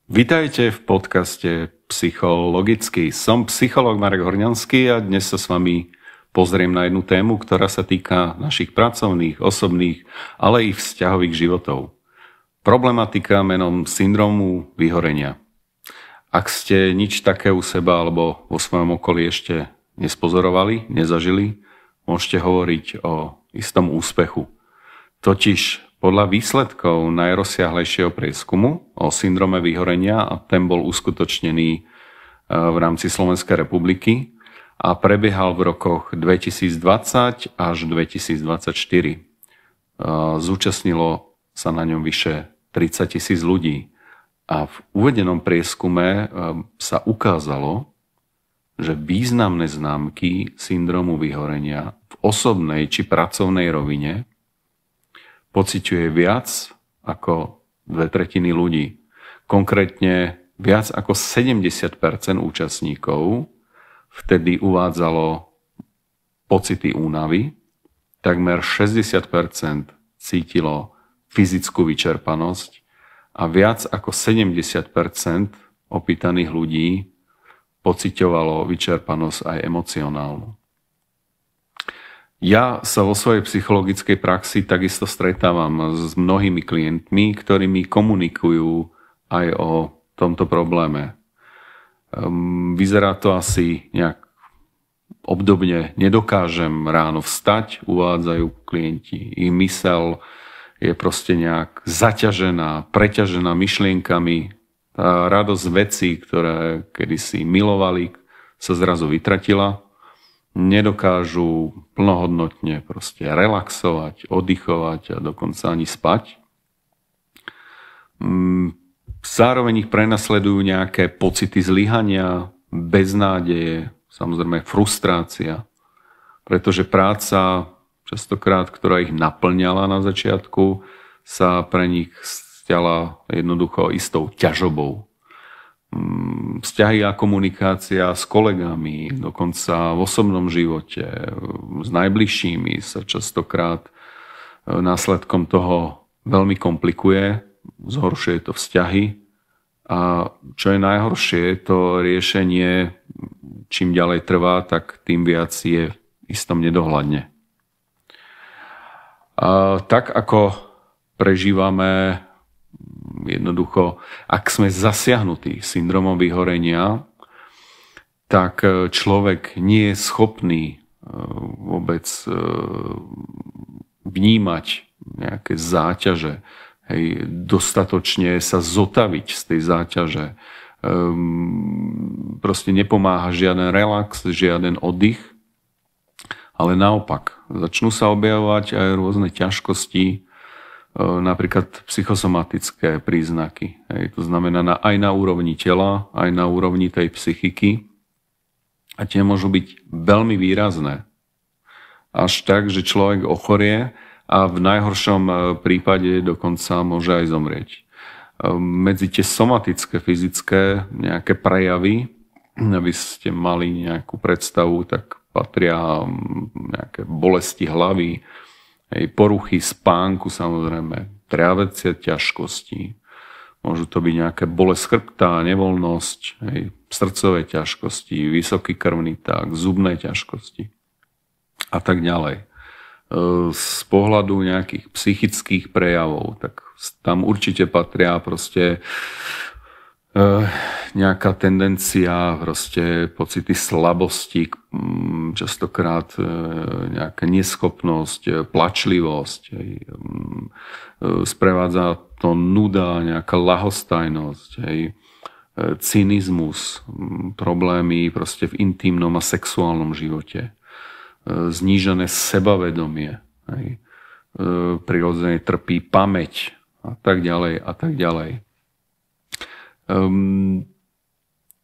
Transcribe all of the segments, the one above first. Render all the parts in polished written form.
Vitajte v podcaste Psychologicky. Som psychológ Marek Horňanský a dnes sa s vami pozriem na jednu tému, ktorá sa týka našich pracovných, osobných, ale i vzťahových životov. Problematika menom syndromu vyhorenia. Ak ste nič také u seba alebo vo svojom okolí ešte nespozorovali, nezažili, môžete hovoriť o istom úspechu. Totiž podľa výsledkov najrozsiahlejšieho prieskumu o syndrome vyhorenia, a ten bol uskutočnený v rámci Slovenskej republiky a prebiehal v rokoch 2020 až 2024. Zúčastnilo sa na ňom vyše 30 000 ľudí a v uvedenom prieskume sa ukázalo, že významné známky syndromu vyhorenia v osobnej či pracovnej rovine pociťuje viac ako 2/3 ľudí. Konkrétne viac ako 70% účastníkov vtedy uvádzalo pocity únavy, takmer 60% cítilo fyzickú vyčerpanosť a viac ako 70% opýtaných ľudí pociťovalo vyčerpanosť aj emocionálnu. Ja sa vo svojej psychologickej praxi takisto stretávam s mnohými klientmi, ktorí mi komunikujú aj o tomto probléme. Vyzerá to asi nejak obdobne. Nedokážem ráno vstať, uvádzajú klienti. Ich myseľ je proste nejak zaťažená, preťažená myšlienkami. Tá radosť vecí, ktoré kedysi milovali, sa zrazu vytratila. Nedokážu plnohodnotne proste relaxovať, oddychovať a dokonca ani spať. Zároveň ich prenasledujú nejaké pocity zlyhania, beznádeje, samozrejme frustrácia, pretože práca, častokrát, ktorá ich naplňala na začiatku, sa pre nich stala jednoducho istou ťažobou. Vzťahy a komunikácia s kolegami, dokonca v osobnom živote, s najbližšími sa častokrát následkom toho veľmi komplikuje, zhoršuje to vzťahy a čo je najhoršie, to riešenie čím ďalej trvá, tak tým viac je istom nedohľadne. A tak ako prežívame jednoducho, ak sme zasiahnutí syndromom vyhorenia, tak človek nie je schopný vôbec vnímať nejaké záťaže, dostatočne sa zotaviť z tej záťaže. Proste nepomáha žiaden relax, žiaden oddych, ale naopak, začnú sa objavovať aj rôzne ťažkosti, napríklad psychosomatické príznaky. To znamená aj na úrovni tela, aj na úrovni tej psychiky. A tie môžu byť veľmi výrazné. Až tak, že človek ochorie a v najhoršom prípade dokonca môže aj zomrieť. Medzi tie somatické, fyzické nejaké prejavy, aby ste mali nejakú predstavu, tak patria nejaké bolesti hlavy, poruchy spánku, samozrejme, tráviace ťažkosti. Môžu to byť nejaké bolesť chrbta, nevoľnosť, srdcové ťažkosti, vysoký krvný tlak, zubné ťažkosti a tak ďalej. Z pohľadu nejakých psychických prejavov, tak tam určite patria proste nejaká tendencia, proste pocity slabosti, častokrát nejaká neschopnosť, plačlivosť, sprevádza to nuda, nejaká ľahostajnosť, cynizmus, problémy proste v intimnom a sexuálnom živote, znížené sebavedomie, prirodzene trpí pamäť a tak ďalej a tak ďalej.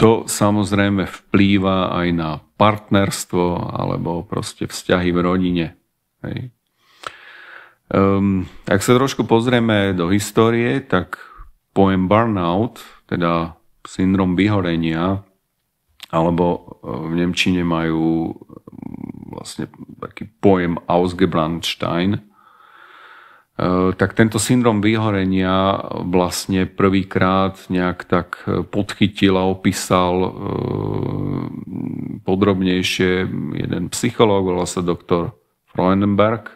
To samozrejme vplýva aj na partnerstvo alebo proste vzťahy v rodine. Ak sa trošku pozrieme do histórie, tak pojem burnout, teda syndrom vyhorenia, alebo v nemčine majú vlastne taký pojem Ausgebranntsein, tak tento syndrom vyhorenia vlastne prvýkrát nejak tak podchytil a opísal podrobnejšie jeden psychológ, volal sa doktor Freudenberg,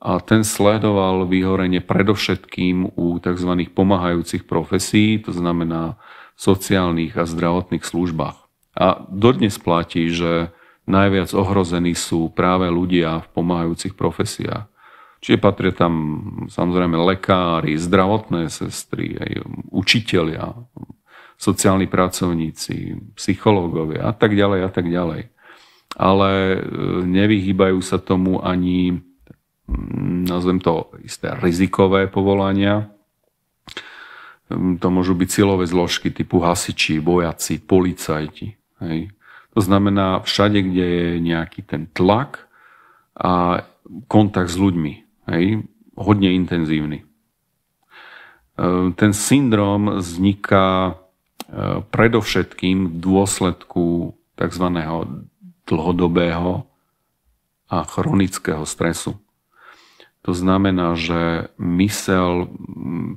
a ten sledoval vyhorenie predovšetkým u tzv. Pomáhajúcich profesí, to znamená v sociálnych a zdravotných službách. A dodnes platí, že najviac ohrození sú práve ľudia v pomáhajúcich profesiách. Čiže patria tam samozrejme lekári, zdravotné sestry, aj učitelia, sociálni pracovníci, psychológovia a tak ďalej a tak ďalej. Ale nevyhýbajú sa tomu ani, nazvem to, isté rizikové povolania. To môžu byť silové zložky typu hasiči, vojaci, policajti. Hej. To znamená všade, kde je nejaký ten tlak a kontakt s ľuďmi. Hej, hodne intenzívny. Ten syndrom vzniká predovšetkým v dôsledku tzv. Dlhodobého a chronického stresu. To znamená, že myseľ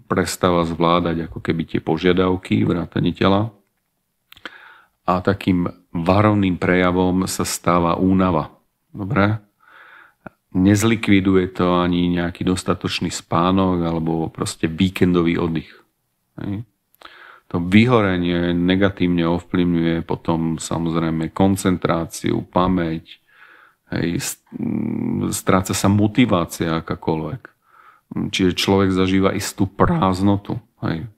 prestáva zvládať ako keby tie požiadavky vrátane tela a takým varovným prejavom sa stáva únava. Dobre? Nezlikviduje to ani nejaký dostatočný spánok alebo proste víkendový oddych. Hej. To vyhorenie negatívne ovplyvňuje potom samozrejme koncentráciu, pamäť, hej, stráca sa motivácia akákoľvek. Čiže človek zažíva istú prázdnotu. Hej.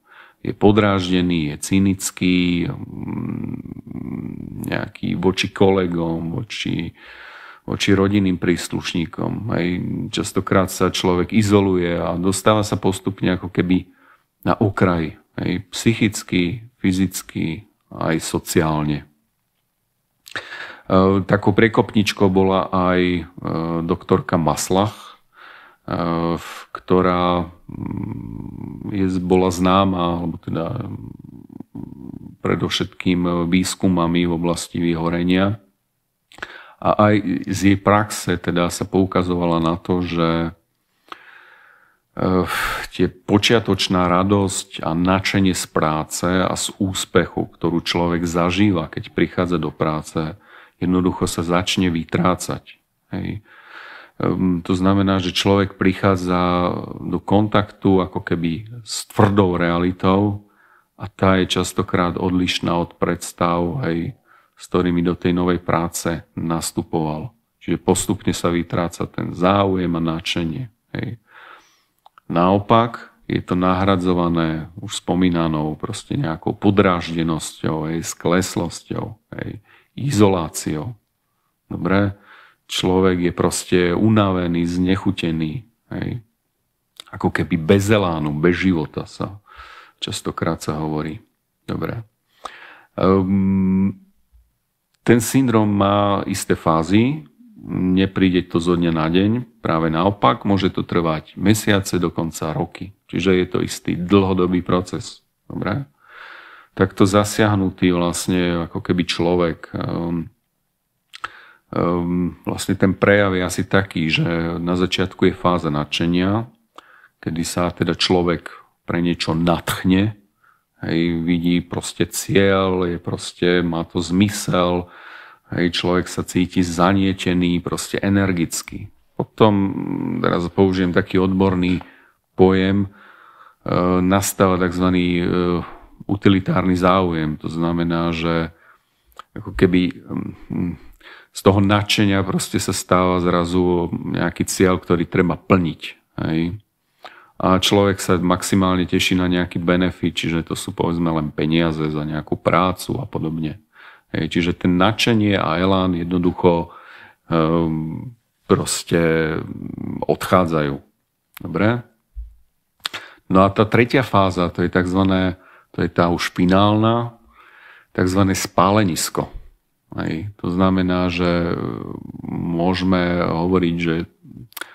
Je podráždený, je cynický, nejaký voči kolegom, voči rodinným príslušníkom. Hej. Častokrát sa človek izoluje a dostáva sa postupne ako keby na okraj. Hej. Psychicky, fyzicky, aj sociálne. Takou priekopničkou bola aj doktorka Maslach, ktorá bola známa, alebo teda predovšetkým výskumami v oblasti vyhorenia. A aj z jej praxe teda sa poukazovala na to, že tie počiatočná radosť a nadšenie z práce a z úspechu, ktorú človek zažíva, keď prichádza do práce, jednoducho sa začne vytrácať. Hej. To znamená, že človek prichádza do kontaktu ako keby s tvrdou realitou a tá je častokrát odlišná od predstav, hej, s ktorými do tej novej práce nastupoval. Čiže postupne sa vytráca ten záujem a nadšenie. Hej. Naopak je to nahradzované už spomínanou proste nejakou podráždenosťou, hej, skleslosťou, hej, izoláciou. Dobre? Človek je proste unavený, znechutený. Hej. Ako keby bez elánu, bez života sa častokrát sa hovorí. Dobre. Ten syndrom má isté fázy, nepríde to zo dňa na deň, práve naopak, môže to trvať mesiace, dokonca roky. Čiže je to istý dlhodobý proces. Dobre? Takto zasiahnutý vlastne ako keby človek, vlastne ten prejav je asi taký, že na začiatku je fáza nadšenia, kedy sa teda človek pre niečo nadchne, hej, vidí proste cieľ, má to zmysel, hej, človek sa cíti zanietený, proste energický. Potom, teraz použijem taký odborný pojem, nastáva tzv. Utilitárny záujem. To znamená, že ako keby z toho nadšenia proste sa stáva zrazu nejaký cieľ, ktorý treba plniť. Hej. A človek sa maximálne teší na nejaký benefit, čiže to sú povedzme len peniaze za nejakú prácu a podobne. Hej, čiže ten nadšenie a elán jednoducho proste odchádzajú. Dobre? No a tá tretia fáza, to je tá už finálna, takzvané spálenisko. Hej, to znamená, že môžeme hovoriť, že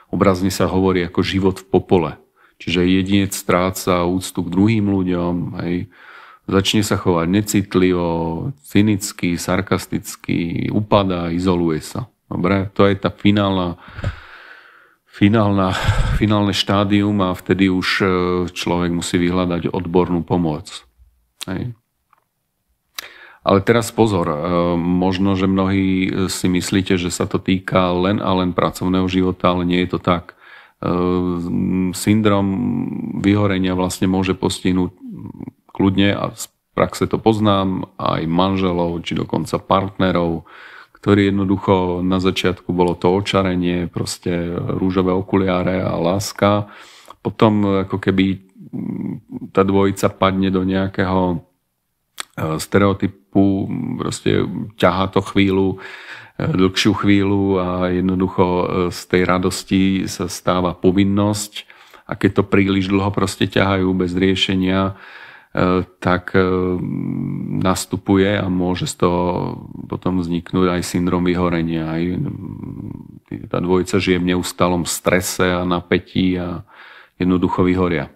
obrazne sa hovorí ako život v popole. Čiže jedinec stráca úctu k druhým ľuďom, hej, začne sa chovať necitlivo, cynicky, sarkasticky, upadá, izoluje sa. Dobre? To je tá finálne štádium a vtedy už človek musí vyhľadať odbornú pomoc. Hej. Ale teraz pozor, možno, že mnohí si myslíte, že sa to týka len a len pracovného života, ale nie je to tak. Syndrom vyhorenia vlastne môže postihnúť kľudne, a z praxe to poznám, aj manželov, či dokonca partnerov, ktorí jednoducho na začiatku bolo to očarenie, proste rúžové okuliare a láska. Potom ako keby tá dvojica padne do nejakého stereotypu, proste ťahá to chvíľu, dlhšiu chvíľu a jednoducho z tej radosti sa stáva povinnosť, a keď to príliš dlho proste ťahajú bez riešenia, tak nastupuje a môže z toho potom vzniknúť aj syndrom vyhorenia. Aj tá dvojica žije v neustálom strese a napätí a jednoducho vyhoria.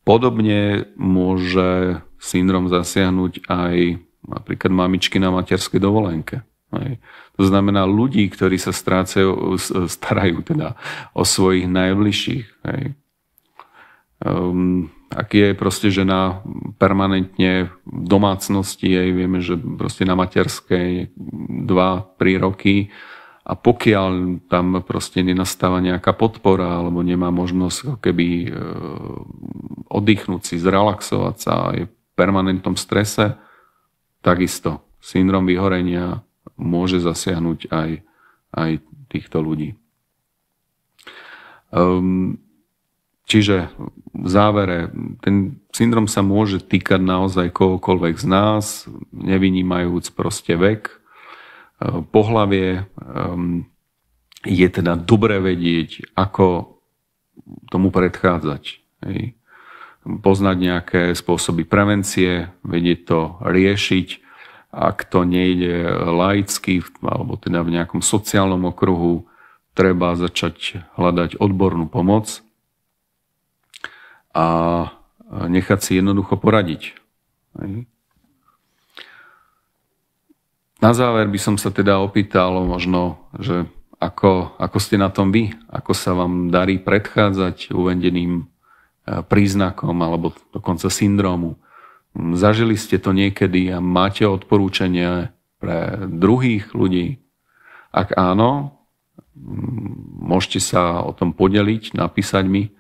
Podobne môže syndrom zasiahnuť aj napríklad mamičky na materskej dovolenke. To znamená ľudí, ktorí sa starajú teda o svojich najbližších. Ak je proste žena permanentne v domácnosti, vieme, že proste na materskej 2-3 roky, a pokiaľ tam proste nenastáva nejaká podpora alebo nemá možnosť keby oddychnúť si, zrelaxovať sa a je v permanentnom strese, takisto syndrom vyhorenia môže zasiahnuť aj týchto ľudí. Čiže v závere, ten syndrom sa môže týkať naozaj kohokoľvek z nás, nevynímajúc proste vek, pohlavie. Je teda dobré vedieť, ako tomu predchádzať. Hej. Poznať nejaké spôsoby prevencie, vedieť to riešiť. Ak to nejde laicky, alebo teda v nejakom sociálnom okruhu, treba začať hľadať odbornú pomoc a nechať si jednoducho poradiť. Hej. Na záver by som sa teda opýtal možno, že ako ste na tom vy? Ako sa vám darí predchádzať uvedeným príznakom alebo dokonca syndrómu? Zažili ste to niekedy a máte odporúčania pre druhých ľudí? Ak áno, môžete sa o tom podeliť, napísať mi.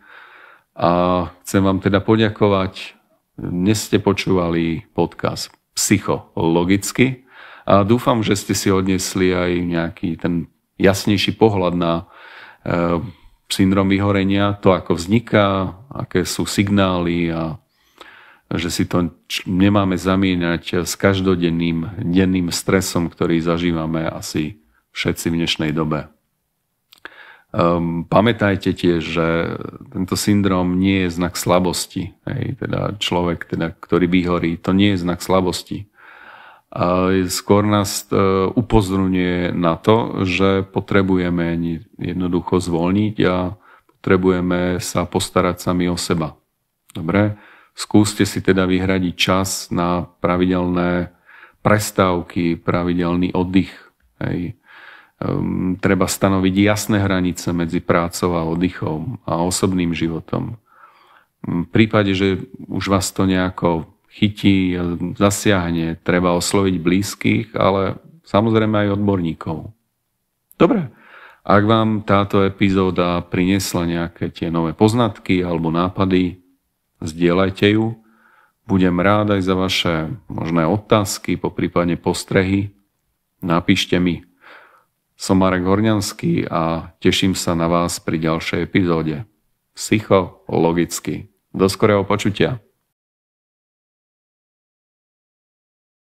A chcem vám teda poďakovať. Dnes ste počúvali podcast Psychologicky. A dúfam, že ste si odnesli aj nejaký ten jasnejší pohľad na syndrom vyhorenia, to ako vzniká, aké sú signály a že si to nemáme zamieňať s každodenným denným stresom, ktorý zažívame asi všetci v dnešnej dobe. Pamätajte tiež, že tento syndrom nie je znak slabosti. Teda človek, ktorý vyhorí, to nie je znak slabosti. A skôr nás upozorňuje na to, že potrebujeme jednoducho zvolniť a potrebujeme sa postarať sami o seba. Dobre? Skúste si teda vyhradiť čas na pravidelné prestávky, pravidelný oddych. Hej. Treba stanoviť jasné hranice medzi prácou a oddychom a osobným životom. V prípade, že už vás to nejako chytí, zasiahne, treba osloviť blízkych, ale samozrejme aj odborníkov. Dobre, ak vám táto epizóda priniesla nejaké tie nové poznatky alebo nápady, zdieľajte ju. Budem rád aj za vaše možné otázky, poprípadne postrehy. Napíšte mi. Som Marek Horňanský a teším sa na vás pri ďalšej epizóde. Psychologicky. Do skorého počutia.